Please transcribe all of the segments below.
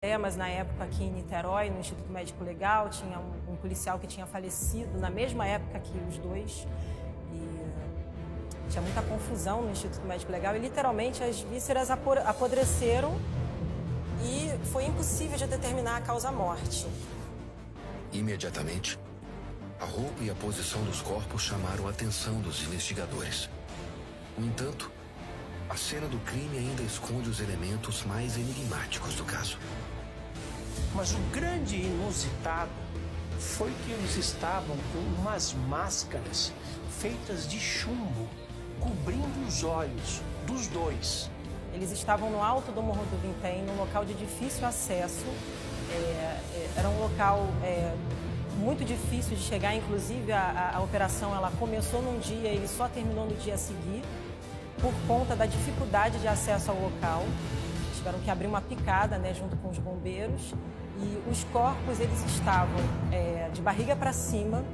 Mas na época aqui em Niterói, no Instituto Médico Legal, tinha um policial que tinha falecido na mesma época que os dois. E tinha muita confusão no Instituto Médico Legal e literalmente as vísceras apodreceram e foi impossível de determinar a causa-morte. Imediatamente, a roupa e a posição dos corpos chamaram a atenção dos investigadores. No entanto, a cena do crime ainda esconde os elementos mais enigmáticos do caso. Mas o grande inusitado foi que eles estavam com umas máscaras feitas de chumbo, cobrindo os olhos dos dois. Eles estavam no alto do Morro do Vintém, num local de difícil acesso. Era um local muito difícil de chegar, inclusive a operação ela começou num dia e só terminou no dia a seguir, por conta da dificuldade de acesso ao local. Tiveram que abrir uma picada, junto com os bombeiros. E os corpos, eles estavam de barriga para cima,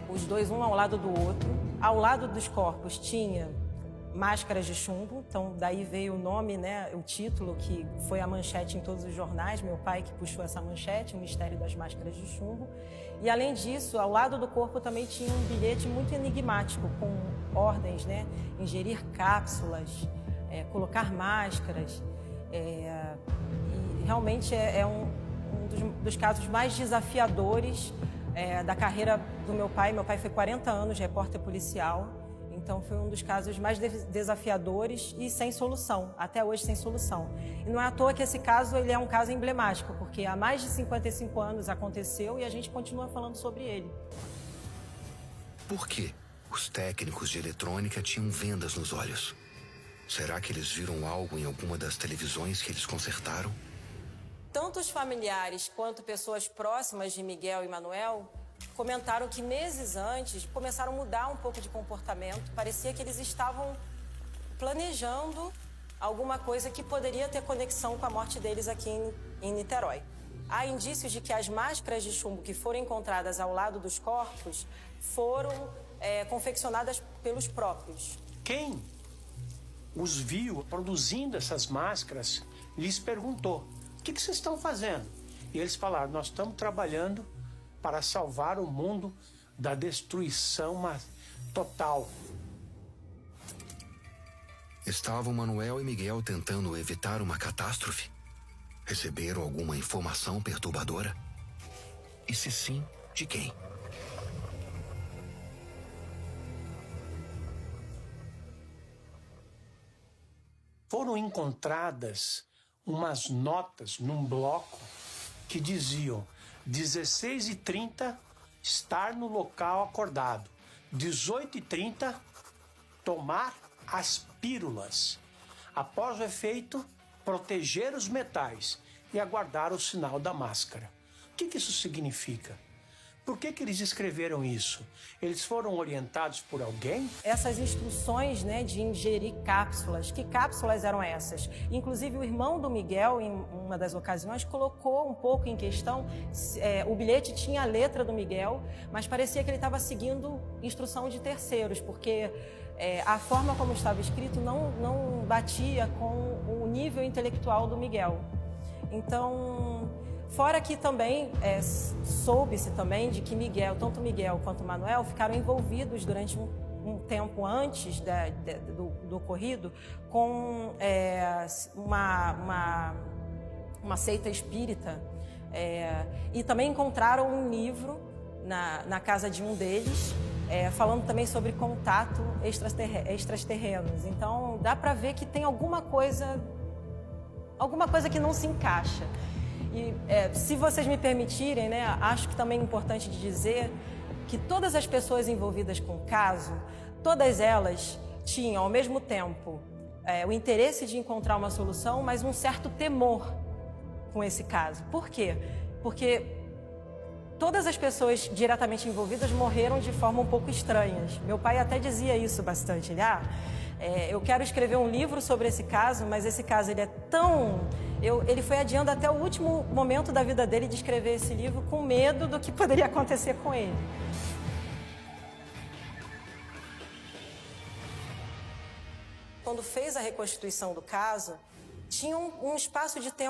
os dois um ao lado do outro. Ao lado dos corpos tinha máscaras de chumbo, então daí veio o nome, o título, que foi a manchete em todos os jornais, meu pai que puxou essa manchete, o mistério das máscaras de chumbo. E além disso, ao lado do corpo também tinha um bilhete muito enigmático, com ordens, ingerir cápsulas, colocar máscaras. E realmente é um dos casos mais desafiadores da carreira do meu pai. Meu pai foi 40 anos repórter policial, então foi um dos casos mais desafiadores e sem solução, até hoje sem solução. E não é à toa que esse caso ele é um caso emblemático, porque há mais de 55 anos aconteceu e a gente continua falando sobre ele. Por que os técnicos de eletrônica tinham vendas nos olhos? Será que eles viram algo em alguma das televisões que eles consertaram? Tanto os familiares quanto pessoas próximas de Miguel e Manuel comentaram que meses antes começaram a mudar um pouco de comportamento. Parecia que eles estavam planejando alguma coisa que poderia ter conexão com a morte deles aqui em Niterói. Há indícios de que as máscaras de chumbo que foram encontradas ao lado dos corpos foram confeccionadas pelos próprios. Quem os viu produzindo essas máscaras lhes perguntou: o que vocês estão fazendo? E eles falaram: nós estamos trabalhando para salvar o mundo da destruição total. Estavam Manuel e Miguel tentando evitar uma catástrofe? Receberam alguma informação perturbadora? E se sim, de quem? Foram encontradas umas notas num bloco que diziam 16h30 estar no local acordado, 18h30 tomar as pílulas, após o efeito proteger os metais e aguardar o sinal da máscara. O que isso significa? Por que eles escreveram isso? Eles foram orientados por alguém? Essas instruções, de ingerir cápsulas, que cápsulas eram essas? Inclusive o irmão do Miguel, em uma das ocasiões, colocou um pouco em questão, o bilhete tinha a letra do Miguel, mas parecia que ele estava seguindo instrução de terceiros, porque a forma como estava escrito não batia com o nível intelectual do Miguel. Então, fora que também soube-se também de que tanto Miguel quanto Manuel ficaram envolvidos durante um tempo antes do ocorrido com uma seita espírita. E também encontraram um livro na casa de um deles, falando também sobre contato extraterrenos. Então dá para ver que tem alguma coisa que não se encaixa. E se vocês me permitirem, acho que também é importante de dizer que todas as pessoas envolvidas com o caso, todas elas tinham ao mesmo tempo o interesse de encontrar uma solução, mas um certo temor com esse caso. Por quê? Porque todas as pessoas diretamente envolvidas morreram de forma um pouco estranhas. Meu pai até dizia isso bastante. Eu quero escrever um livro sobre esse caso, mas esse caso ele é tão... Ele foi adiando até o último momento da vida dele de escrever esse livro com medo do que poderia acontecer com ele. Quando fez a reconstituição do caso, tinha um espaço de tempo